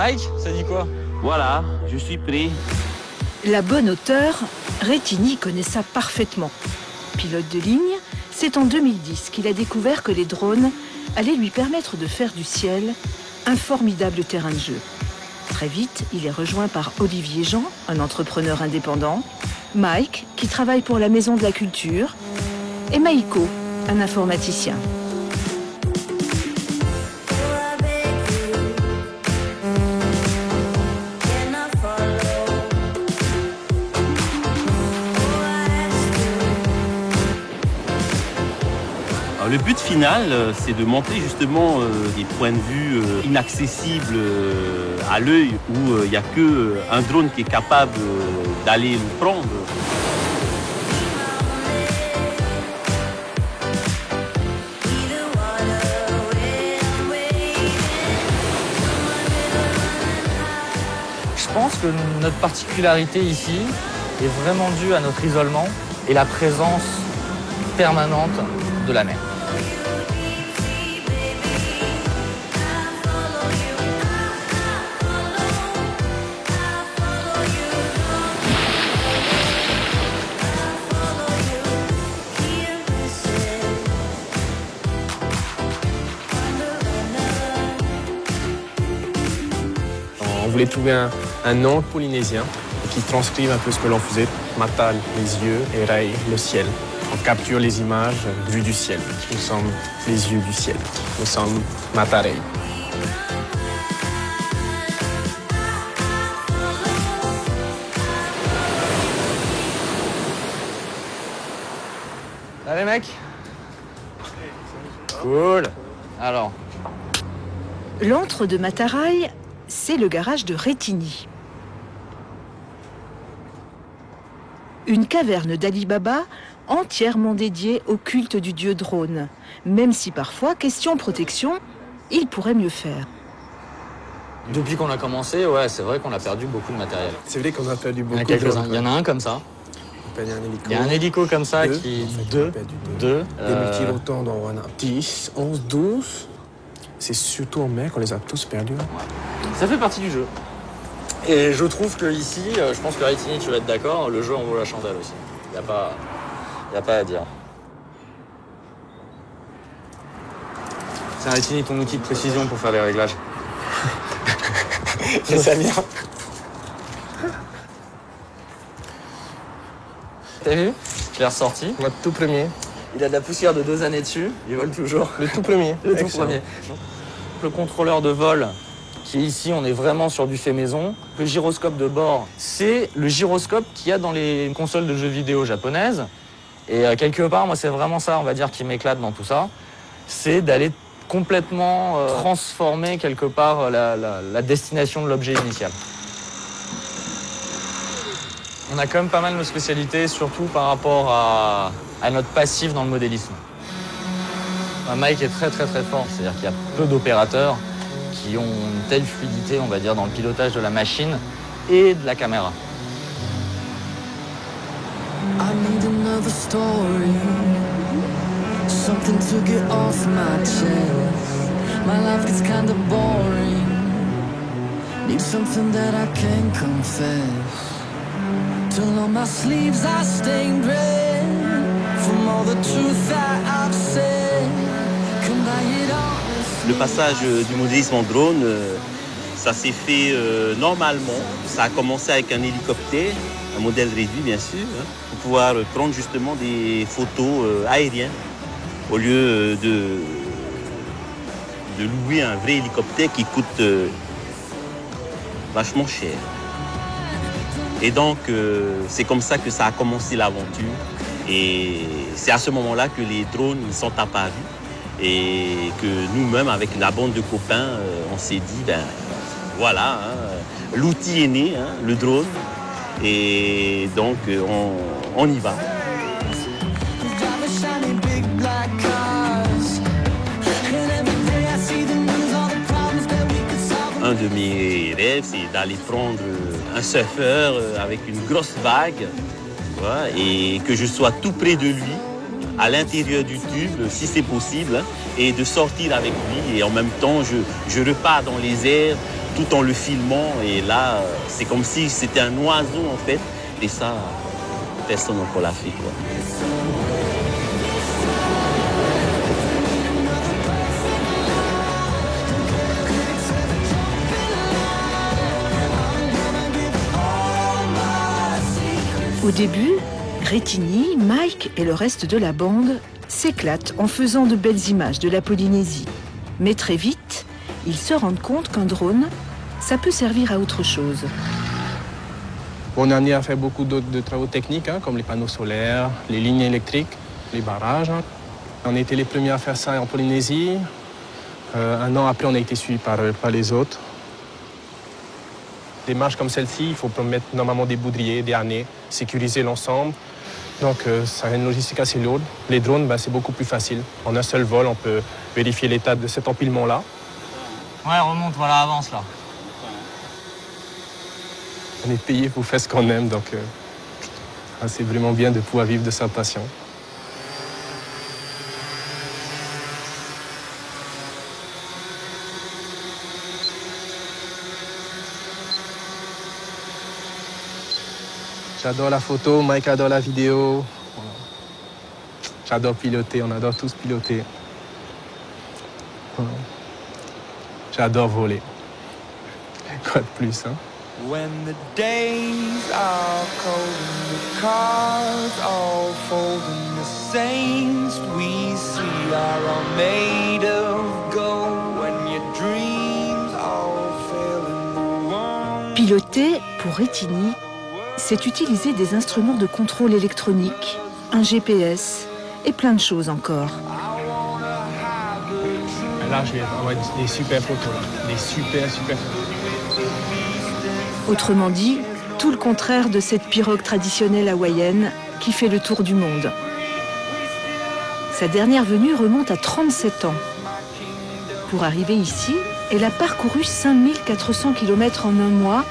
Mike, ça dit quoi? Voilà, je suis prêt. La bonne hauteur, Rettini connaît ça parfaitement. Pilote de ligne, c'est en 2010 qu'il a découvert que les drones allaient lui permettre de faire du ciel un formidable terrain de jeu. Très vite, il est rejoint par Olivier Jean, un entrepreneur indépendant, Mike, qui travaille pour la Maison de la Culture, et Maïko, un informaticien. Alors, le but final, c'est de montrer justement des points de vue inaccessibles à l'œil, où il n'y a qu'un drone qui est capable d'aller le prendre. Je pense que notre particularité ici est vraiment due à notre isolement et la présence permanente de la mer. On voulait trouver un nom polynésien qui transcrive un peu ce que l'on faisait. Matal, les yeux, et Rai, le ciel. On capture les images vues du ciel. Nous sommes les yeux du ciel. Nous sommes Matarei. Allez mec. Cool. Alors. L'antre de Mataraï, c'est le garage de Rettini. Une caverne d'Ali Baba entièrement dédiée au culte du dieu drone. Même si parfois, question protection, il pourrait mieux faire. Depuis qu'on a commencé, ouais, c'est vrai qu'on a perdu beaucoup de matériel. C'est vrai qu'on a perdu beaucoup. Il y en a un comme ça. Il y a un hélico comme ça qui... Deux. Des multirotants, on en a 10, 11, 12. C'est surtout en mer qu'on les a tous perdus. Ouais. Ça fait partie du jeu. Et je trouve que ici, je pense que Rettini, tu vas être d'accord, le jeu en vaut la chandelle aussi. Il n'y a pas à dire. C'est Rettini, ton outil de précision pour faire les réglages. C'est ça bien. T'as vu? Je l'ai ressorti. Notre tout premier. Il a de la poussière de 2 années dessus, il vole toujours. Le tout premier. Le tout premier. Le contrôleur de vol, qui est ici, on est vraiment sur du fait maison. Le gyroscope de bord, c'est le gyroscope qu'il y a dans les consoles de jeux vidéo japonaises. Et quelque part, moi, c'est vraiment ça, on va dire, qui m'éclate dans tout ça. C'est d'aller complètement transformer quelque part la destination de l'objet initial. On a quand même pas mal nos spécialités, surtout par rapport à notre passif dans le modélisme. Mike est très fort, c'est-à-dire qu'il y a peu d'opérateurs qui ont une telle fluidité, on va dire, dans le pilotage de la machine et de la caméra. I need another story, something to get off my chest. My life is kind of boring, need something that I can confess. Till on my sleeves I stained red from all the truth that I've said. Can I get honest? Le passage du modélisme en drone, ça s'est fait normalement. Ça a commencé avec un hélicoptère, un modèle réduit bien sûr, pour pouvoir prendre justement des photos aériennes au lieu de louer un vrai hélicoptère qui coûte vachement cher. Et donc, c'est comme ça que ça a commencé l'aventure. Et c'est à ce moment-là que les drones sont apparus. Et que nous-mêmes, avec la bande de copains, on s'est dit, ben voilà, hein, l'outil est né, hein, le drone. Et donc, on y va. Un de mes rêves, c'est d'aller prendre un surfeur avec une grosse vague, voilà, et que je sois tout près de lui, à l'intérieur du tube, si c'est possible, hein, et de sortir avec lui. Et en même temps, je repars dans les airs tout en le filmant. Et là, c'est comme si c'était un oiseau en fait. Et ça, personne encore l'a fait, quoi. Au début, Retigny, Mike et le reste de la bande s'éclatent en faisant de belles images de la Polynésie. Mais très vite, ils se rendent compte qu'un drone, ça peut servir à autre chose. On a amené à faire beaucoup de travaux techniques, comme les panneaux solaires, les lignes électriques, les barrages. On a été les premiers à faire ça en Polynésie. Un an après, on a été suivis par les autres. Des marches comme celle-ci, il faut mettre normalement des boudriers, des harnais, sécuriser l'ensemble. Donc ça a une logistique assez lourde. Les drones, c'est beaucoup plus facile. En un seul vol, on peut vérifier l'état de cet empilement-là. Ouais, remonte, voilà, avance là. On est payé pour faire ce qu'on aime, donc c'est vraiment bien de pouvoir vivre de sa passion. J'adore la photo, Mike adore la vidéo. Voilà. J'adore piloter, on adore tous piloter. Voilà. J'adore voler. Quoi de plus, hein? When the days are cold and the cars all fold and the saints we see are all made of gold, when your dreams all fail in the one. Piloter, pour Retigny, c'est utiliser des instruments de contrôle électronique, un GPS et plein de choses encore. Là, je vais avoir des super photos, là. Des super photos. Autrement dit, tout le contraire de cette pirogue traditionnelle hawaïenne qui fait le tour du monde. Sa dernière venue remonte à 37 ans. Pour arriver ici, elle a parcouru 5400 km en un mois,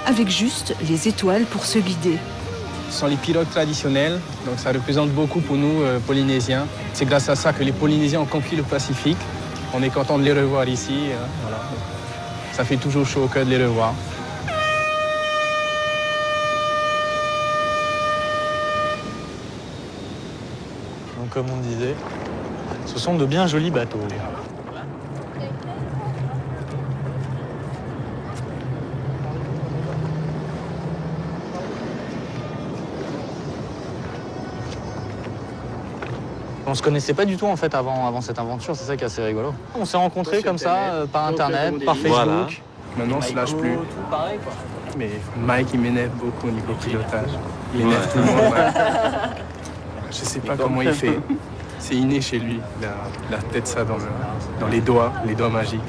avec juste les étoiles pour se guider. Ce sont les pirogues traditionnelles, donc ça représente beaucoup pour nous, Polynésiens. C'est grâce à ça que les Polynésiens ont conquis le Pacifique. On est content de les revoir ici. Voilà. Ça fait toujours chaud au cœur de les revoir. Donc comme on disait, ce sont de bien jolis bateaux. On se connaissait pas du tout en fait avant cette aventure, c'est ça qui est assez rigolo. On s'est rencontrés comme ça, par internet, par Facebook. Voilà. Maintenant on se lâche plus. Tout pareil quoi. Mais Mike il m'énerve beaucoup au niveau pilotage. Il énerve tout le monde. Ouais. Je sais pas comment il fait. C'est inné chez lui. Il a peut-être ça dans les doigts magiques.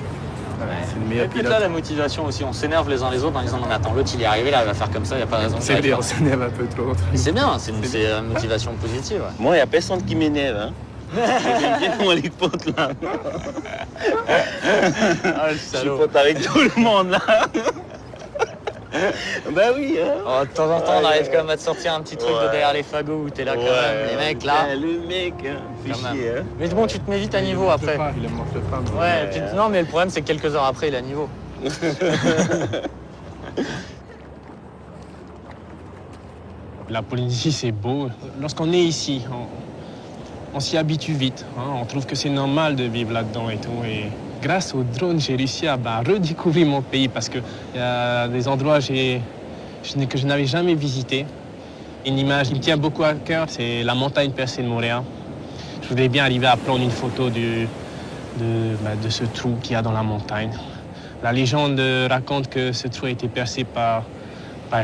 Ouais, c'est le meilleur Et puis pilote. là la motivation aussi, on s'énerve les uns les autres en disant non mais attends, l'autre il est arrivé là, il va faire comme ça, il n'y a pas de raison. C'est vrai, on s'énerve un peu trop. C'est bien, c'est une motivation positive. Ouais. Moi, il n'y a personne qui m'énerve. Hein. J'aime bien moi les potes là. Ah, le Je suis salaud. pote avec tout le monde là. Ben oui, hein. Oh, de temps en temps, on arrive quand même à te sortir un petit truc de derrière les fagots où t'es là quand même. Les mecs là. Ouais, le mec, hein, fait Quand même. chier. Hein. Mais bon, tu te mets vite à niveau après. Il ne montre pas. Mais... Ouais, et puis, non, mais le problème c'est que quelques heures après, il est à niveau. La Polynésie, c'est beau. Lorsqu'on est ici, on s'y habitue vite. Hein. On trouve que c'est normal de vivre là-dedans et tout. Et grâce au drone, j'ai réussi à redécouvrir mon pays parce qu'il y a des endroits que je n'avais jamais visités. Une image qui me tient beaucoup à cœur, c'est la montagne percée de Montréal. Je voudrais bien arriver à prendre une photo de ce trou qu'il y a dans la montagne. La légende raconte que ce trou a été percé par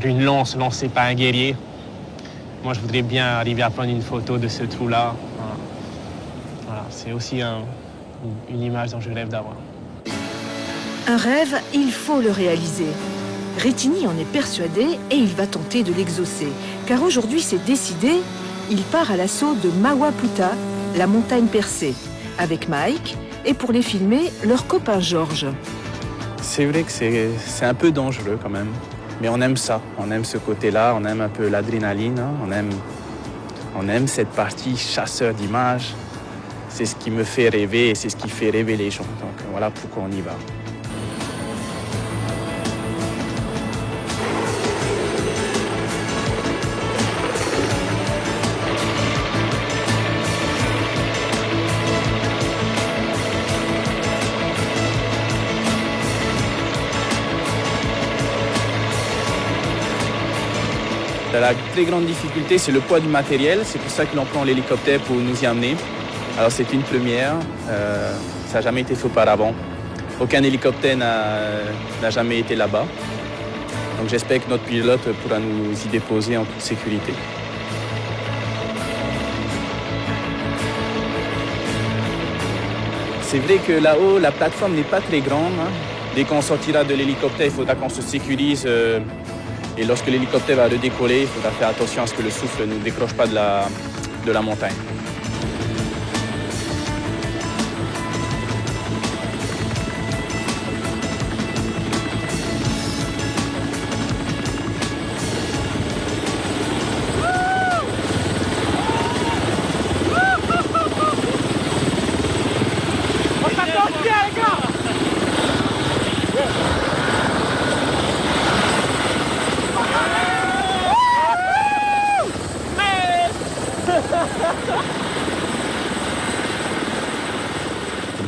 une lance lancée par un guerrier. Moi, je voudrais bien arriver à prendre une photo de ce trou-là. Voilà, c'est aussi une image dont je rêve d'avoir. Un rêve, il faut le réaliser. Retigny en est persuadé et il va tenter de l'exaucer. Car aujourd'hui, c'est décidé, il part à l'assaut de Mawaputa, la montagne percée, avec Mike et pour les filmer, leur copain Georges. C'est vrai que c'est un peu dangereux quand même. Mais on aime ça, on aime ce côté-là, on aime un peu l'adrénaline, hein. On aime cette partie chasseur d'images. C'est ce qui me fait rêver et c'est ce qui fait rêver les gens. Donc voilà pourquoi on y va. La très grande difficulté, c'est le poids du matériel. C'est pour ça que l'on prend l'hélicoptère pour nous y amener. Alors c'est une première, ça n'a jamais été fait auparavant. Aucun hélicoptère n'a jamais été là-bas. Donc j'espère que notre pilote pourra nous y déposer en toute sécurité. C'est vrai que là-haut, la plateforme n'est pas très grande. Dès qu'on sortira de l'hélicoptère, il faudra qu'on se sécurise. Et lorsque l'hélicoptère va redécoller, il faudra faire attention à ce que le souffle ne nous décroche pas de la montagne.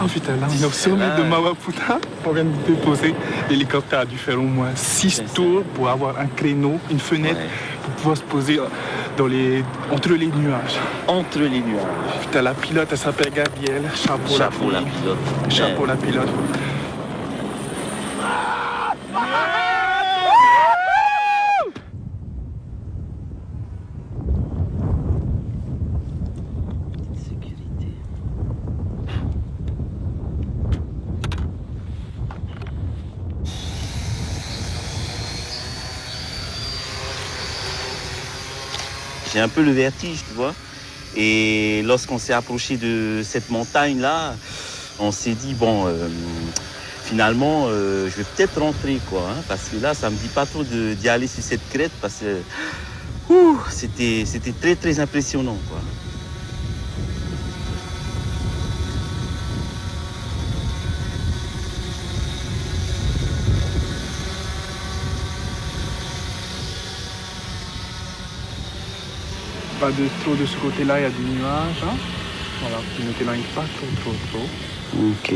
Oh putain, là on est au sommet de Mawaputa. On vient de déposer. L'hélicoptère a dû faire au moins 6 tours pour avoir un créneau, une fenêtre, pour pouvoir se poser entre les nuages. Entre les nuages. Putain, la pilote, elle s'appelle Gabrielle. Chapeau la pilote. Chapeau la pilote. J'ai un peu le vertige, tu vois. Et lorsqu'on s'est approché de cette montagne-là, on s'est dit, bon, finalement, je vais peut-être rentrer, quoi. Hein, parce que là, ça me dit pas trop d'y aller sur cette crête, parce que c'était très, très impressionnant, quoi. Pas trop de ce côté-là, il y a des nuages. Hein. Voilà, qui ne t'éloignent pas trop. Ok.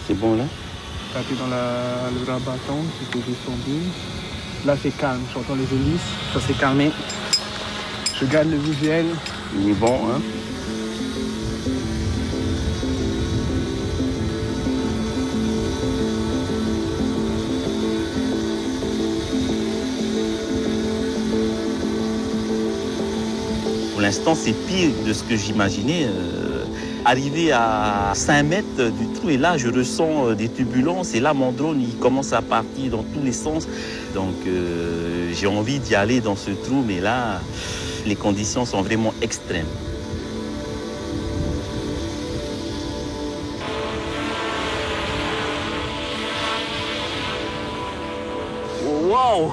C'est bon là? Là, tu es dans le rabatton, tu es descendu. Là, c'est calme, j'entends les hélices, ça s'est calmé. Je garde le visuel. Il est bon, hein? Pour l'instant, c'est pire de ce que j'imaginais. Arrivé à 5 mètres du trou, et là, je ressens des turbulences. Et là, mon drone, il commence à partir dans tous les sens. Donc, j'ai envie d'y aller dans ce trou, mais là, les conditions sont vraiment extrêmes. Wow!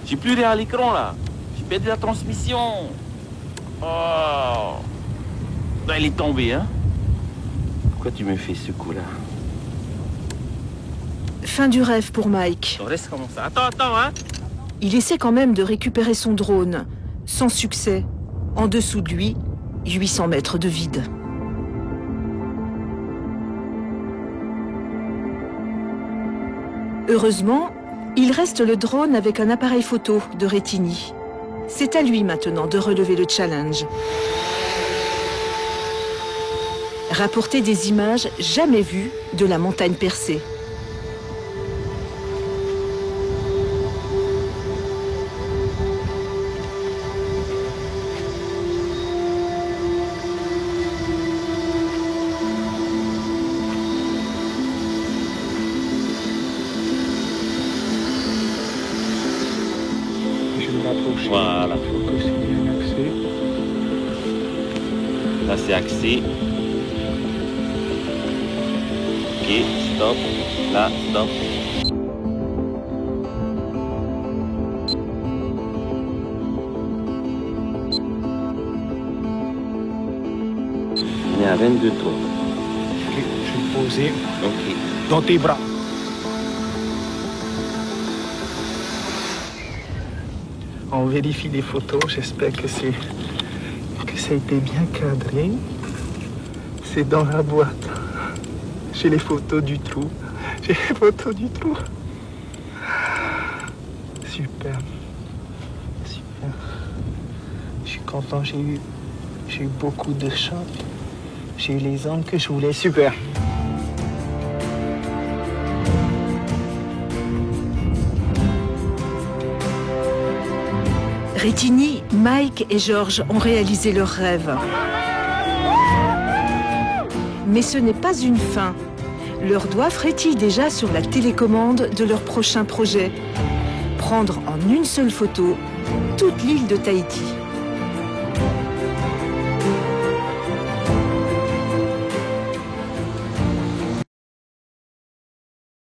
J'ai plus rien à l'écran, là. J'ai perdu la transmission. Oh! Elle est tombée, hein? Pourquoi tu me fais ce coup-là? Fin du rêve pour Mike. On reste comme ça. Attends, hein? Il essaie quand même de récupérer son drone. Sans succès. En dessous de lui, 800 mètres de vide. Heureusement, il reste le drone avec un appareil photo de Retini. C'est à lui maintenant de relever le challenge. Rapporter des images jamais vues de la montagne percée. Je vais me rapprocher. Voilà. Il faut que c'est bien axé. Là, c'est axé. Ok, stop. Là, stop. On est à 22 tours. Ok, je vais me poser Ok. dans tes bras. On vérifie les photos, j'espère que ça a été bien cadré. C'est dans la boîte. J'ai les photos du trou. Super. Super. content, j'ai eu beaucoup de chance. J'ai eu les hommes que je voulais, super. Retigny, Mike et Georges ont réalisé leur rêve. Mais ce n'est pas une fin. Leurs doigts frétillent déjà sur la télécommande de leur prochain projet. Prendre en une seule photo toute l'île de Tahiti.